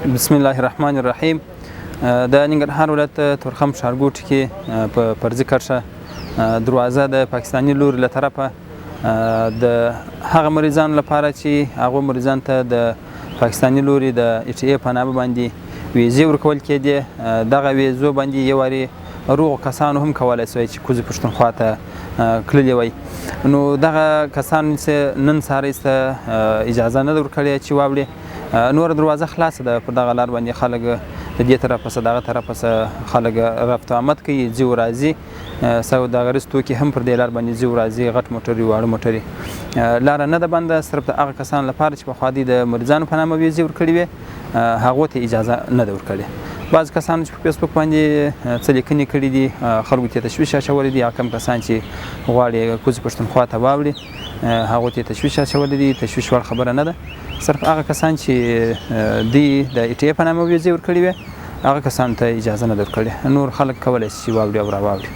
بسم الله الرحمن الرحیم. د ننګرهار ولایت تورخم ښارګوټي کې په فرضي کرښه دروازه د پاکستاني لوري له طرفه د هغه مریضانو لپاره چې هغو مریضانو ته د پاکستاني لوري د ETA په نامه باندې ویزې ورکول کېدې. دغه ویزو باندې یو وارې روغو کسانو هم کولی سوی چې کوزې پښتونخوا ته تللي وی، نو دغه کسانو نن سهار ته اجازه نه ده ورکړې چې واوړي. نور دروازه خلاصه ده، پر دغه لار باندې خلک د دې طرفه څه دغه طرفه څه خلک رفت آمد کوي، ځي او راځي. سوداګریز توکي هم پر دې لار باندې ځي او راځي، غټ موټرې واړه موټرې. لاره نه ده بنده، صرف د هغه کسانو لپاره چې پخوا دوی د مریضانو په نامه ویزې ورکړې وې هغو ته اجازه نه ده ورکړې. بعض کسانو چې په فیسبوک باندې څه لیکنې کړي دي خلکو ته تشویش اچولی دي، هغه کم کسان چې غواړي کوزې پښتونخوا ته واوړي هغو ته تشویش اچولی دي. تشویش وړ خبره نه ده، صرف هغه کسان چې دوی د ETA په نامه ویزې ورکړې وې هغه کسانو ته اجازه نه ده ورکړې. نور خلک کولی شي چې واوړي او راواوړي.